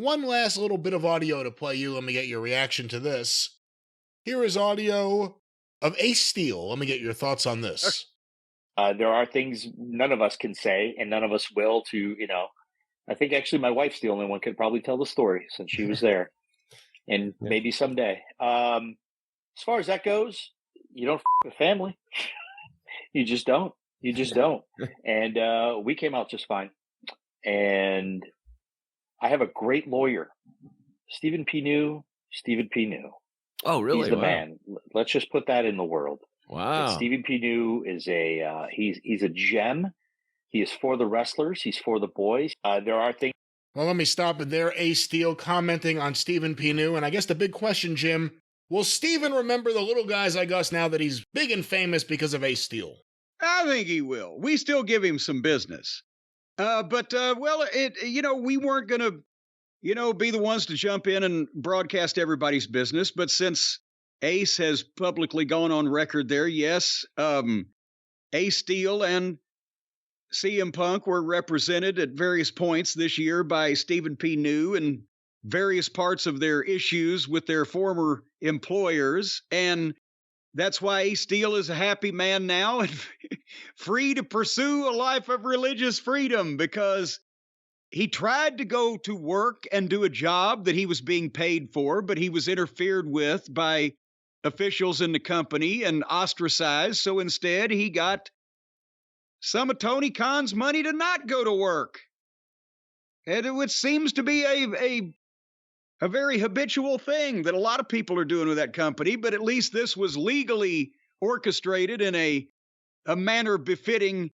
one last little bit of audio to play you. Let me get your reaction to this. Here is audio of Ace Steel. Let me get your thoughts on this. There are things none of us can say, and none of us will to, I think actually my wife's the only one could probably tell the story since she was there. And maybe someday. As far as that goes, you don't with family. You just don't. You just don't. And we came out just fine. And I have a great lawyer, Stephen P. New. Oh, really? He's the Wow. man. Let's just put that in the world. Wow. And Stephen P. New is he's a gem. He is for the wrestlers. He's for the boys. There are things. Well, let me stop it there. Ace Steel commenting on Stephen P. New. And I guess the big question, Jim, will Stephen remember the little guys like us now that he's big and famous because of Ace Steel? I think he will. We still give him some business. But we weren't going to, be the ones to jump in and broadcast everybody's business. But since Ace has publicly gone on record there, yes, Ace Steel and CM Punk were represented at various points this year by Stephen P. New and various parts of their issues with their former employers. And that's why Ace Steel is a happy man now and free to pursue a life of religious freedom, because he tried to go to work and do a job that he was being paid for, but he was interfered with by officials in the company and ostracized. So instead, he got some of Tony Khan's money to not go to work. And it seems to be a very habitual thing that a lot of people are doing with that company, but at least this was legally orchestrated in a manner befitting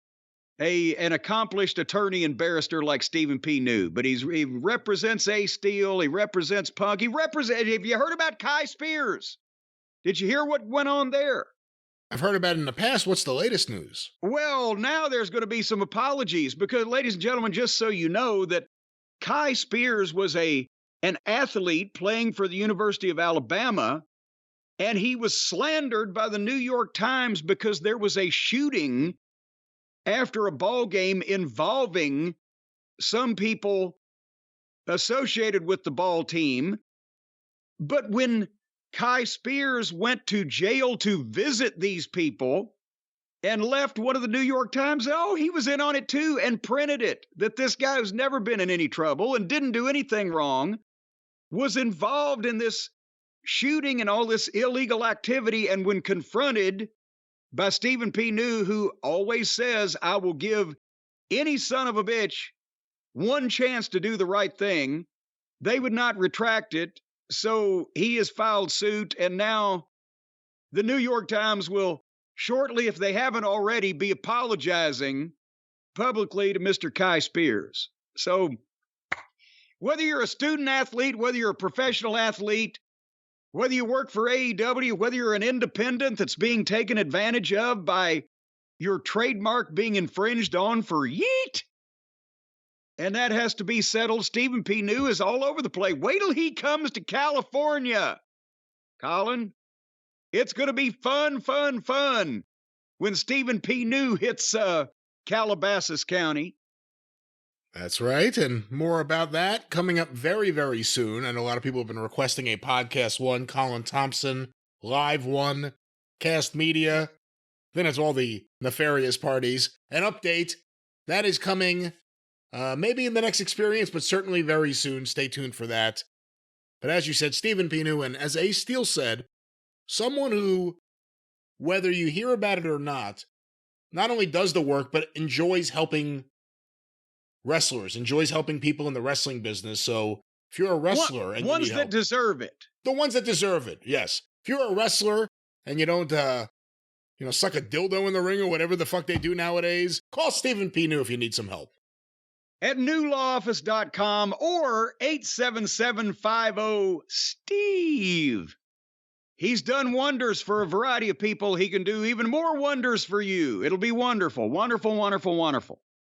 an accomplished attorney and barrister like Stephen P. New. But he represents Ace Steel, he represents Punk, have you heard about Kai Spears? Did you hear what went on there? I've heard about it in the past. What's the latest news? Well, now there's going to be some apologies because, ladies and gentlemen, just so you know, that Kai Spears was an athlete playing for the University of Alabama, and he was slandered by the New York Times because there was a shooting after a ball game involving some people associated with the ball team. But when Kai Spears went to jail to visit these people and left one of the New York Times, he was in on it too, and printed it that this guy who's never been in any trouble and didn't do anything wrong was involved in this shooting and all this illegal activity. And when confronted by Stephen P. New, who always says, I will give any son of a bitch one chance to do the right thing, they would not retract it. So he has filed suit, and now the New York Times will shortly, if they haven't already, be apologizing publicly to Mr. Kai Spears. So whether you're a student athlete, whether you're a professional athlete, whether you work for AEW, whether you're an independent that's being taken advantage of by your trademark being infringed on for yeet, and that has to be settled. Stephen P. New is all over the place. Wait till he comes to California, Colin. It's going to be fun when Stephen P. New hits Calabasas County. That's right, and more about that coming up very, very soon. I know a lot of people have been requesting a Podcast One, Colin Thompson, Live One, Cast Media. Then it's all the nefarious parties. An update, that is coming maybe in the next experience, but certainly very soon. Stay tuned for that. But as you said, Stephen P. New, and as Ace Steel said, someone who, whether you hear about it or not only does the work, but enjoys helping wrestlers, enjoys helping people in the wrestling business. So if you're a wrestler and ones you need that help, deserve it. The ones that deserve it, yes. If you're a wrestler and you don't, suck a dildo in the ring or whatever the fuck they do nowadays, call Stephen P. New if you need some help. At newlawoffice.com or 877-50-STEVE. He's done wonders for a variety of people. He can do even more wonders for you. It'll be wonderful, wonderful, wonderful, wonderful.